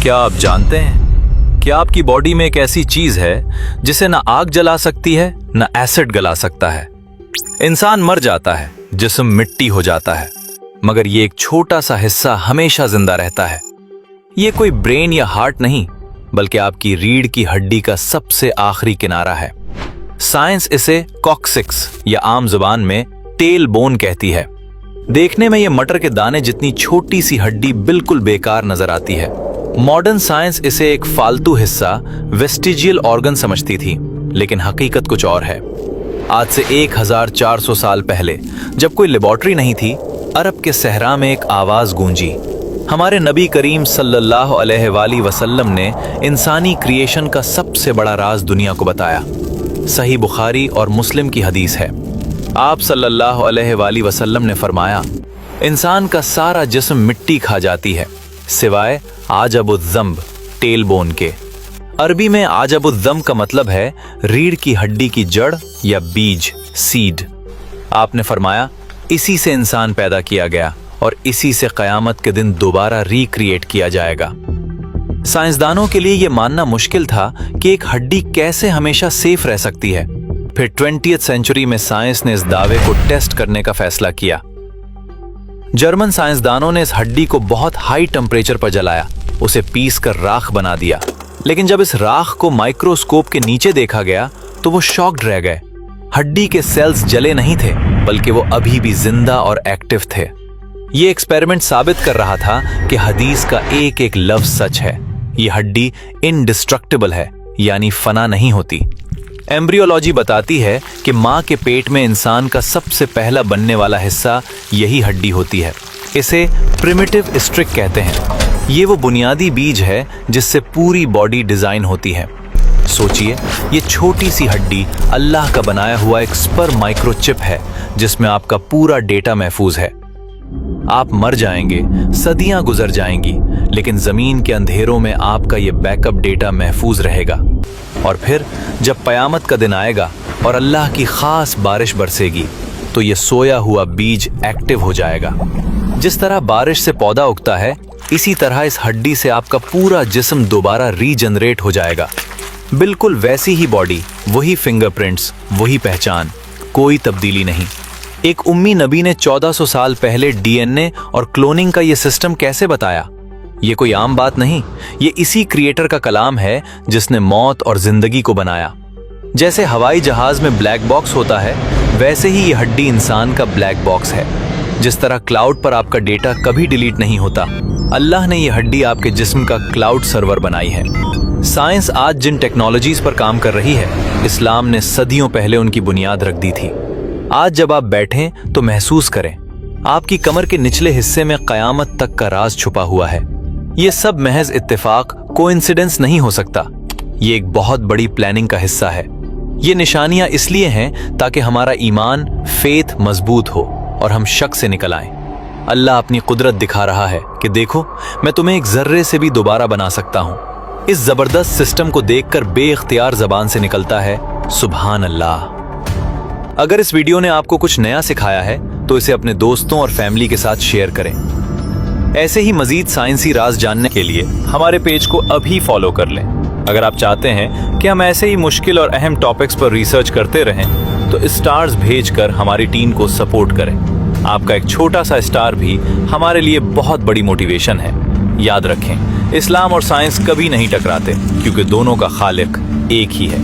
क्या आप जानते हैं कि आपकी बॉडी में एक ऐसी चीज है जिसे ना आग जला सकती है ना एसिड गला सकता है। इंसान मर जाता है, जिस्म मिट्टी हो जाता है, मगर ये एक छोटा सा हिस्सा हमेशा जिंदा रहता है। ये कोई ब्रेन या हार्ट नहीं, बल्कि आपकी रीढ़ की हड्डी का सबसे आखिरी किनारा है। साइंस इसे कॉक्सिक्स या आम जुबान में टेल बोन कहती है। देखने में ये मटर के दाने जितनी छोटी सी हड्डी बिल्कुल बेकार नजर आती है। मॉडर्न साइंस इसे एक फालतू हिस्सा वेस्टिजियल ऑर्गन समझती थी, लेकिन हकीकत कुछ और है। आज से 1400 साल पहले जब कोई लेबोरेटरी नहीं थी, अरब के सहरा में एक आवाज गूंजी। हमारे नबी करीम सल्लल्लाहु अलैहि वसल्लम ने इंसानी क्रिएशन का सबसे बड़ा राज दुनिया को बताया। सही बुखारी और मुस्लिम की हदीस है। आप सल्लल्लाहु अलैहि वसल्लम ने फरमाया, इंसान का सारा जिस्म मिट्टी खा जाती है सिवाय आजबुज़्ज़म्ब टेल बोन के। अरबी में आजबुज़्ज़म्ब का मतलब है रीढ़ की हड्डी की जड़ या बीज, सीड। आपने फरमाया, इसी से इंसान पैदा किया गया और इसी से क़यामत के दिन दोबारा रिक्रिएट किया जाएगा। साइंसदानों के लिए यह मानना मुश्किल था कि एक हड्डी कैसे हमेशा सेफ रह सकती है। फिर 20वीं सेंचुरी में साइंस ने इस दावे को टेस्ट करने का फैसला किया। जर्मन साइंसदानों ने इस हड्डी को बहुत हाई टेम्परेचर पर जलाया, उसे पीस कर राख बना दिया। लेकिन जब इस राख को माइक्रोस्कोप के नीचे देखा गया तो वो शॉक्ड रह गए। हड्डी के सेल्स जले नहीं थे, बल्कि वो अभी भी जिंदा और एक्टिव थे। ये एक्सपेरिमेंट साबित कर रहा था कि हदीस का एक एक लफ्ज सच है। ये हड्डी इनडिस्ट्रक्टिबल है, यानी फना नहीं होती। एम्ब्रियोलॉजी बताती है कि माँ के पेट में इंसान का सबसे पहला बनने वाला हिस्सा यही हड्डी होती है। इसे प्रिमिटिव स्ट्रिक कहते हैं। ये वो बुनियादी बीज है जिससे पूरी बॉडी डिजाइन होती है। सोचिए, ये छोटी सी हड्डी अल्लाह का बनाया हुआ एक स्पर्म माइक्रोचिप है जिसमें आपका पूरा डेटा महफूज है। आप मर जाएंगे, सदियां गुजर जाएंगी, लेकिन जमीन के अंधेरों में आपका ये बैकअप डेटा महफूज रहेगा। और फिर जब कयामत का दिन आएगा और अल्लाह की खास बारिश बरसेगी, तो ये सोया हुआ बीज एक्टिव हो जाएगा। जिस तरह बारिश से पौधा उगता है, इसी तरह इस हड्डी से आपका पूरा जिस्म दोबारा रीजनरेट हो जाएगा। बिल्कुल वैसी ही बॉडी, वही फिंगरप्रिंट्स, वही पहचान, कोई तब्दीली नहीं। एक उम्मी नबी ने 1400 साल पहले डीएनए और क्लोनिंग का ये सिस्टम कैसे बताया? ये कोई आम बात नहीं, ये इसी क्रिएटर का कलाम है जिसने मौत और जिंदगी को बनाया। जैसे हवाई जहाज में ब्लैक बॉक्स होता है, वैसे ही ये हड्डी इंसान का ब्लैक बॉक्स है। जिस तरह क्लाउड पर आपका डेटा कभी डिलीट नहीं होता, अल्लाह ने ये हड्डी आपके जिस्म का क्लाउड सर्वर बनाई है। साइंस आज जिन टेक्नोलॉजीज पर काम कर रही है, इस्लाम ने सदियों पहले उनकी बुनियाद रख दी थी। आज जब आप बैठें तो महसूस करें, आपकी कमर के निचले हिस्से में कयामत तक का राज छुपा हुआ है। ये सब महज इत्तेफाक, कोइंसिडेंस नहीं हो सकता। ये एक बहुत बड़ी प्लानिंग का हिस्सा है। ये निशानियां इसलिए हैं ताकि हमारा ईमान, फेथ मजबूत हो और हम शक से निकल आएं। अल्लाह अपनी कुदरत दिखा रहा है कि देखो, मैं तुम्हें एक जर्रे से भी दोबारा बना सकता हूं। इस जबरदस्त सिस्टम को देखकर बेइख्तियार जबान से निकलता है, सुभान अल्लाह। अगर इस वीडियो ने आपको कुछ नया सिखाया है तो इसे अपने दोस्तों और फैमिली के साथ शेयर करें। ऐसे ही मजीद साइंसी राज जानने के लिए हमारे पेज को अभी फॉलो कर लें। अगर आप चाहते हैं कि हम ऐसे ही मुश्किल और अहम टॉपिक्स पर रिसर्च करते रहें, तो स्टार्स भेजकर हमारी टीम को सपोर्ट करें। आपका एक छोटा सा स्टार भी हमारे लिए बहुत बड़ी मोटिवेशन है। याद रखें, इस्लाम और साइंस कभी नहीं टकराते, क्योंकि दोनों का खालिक एक ही है।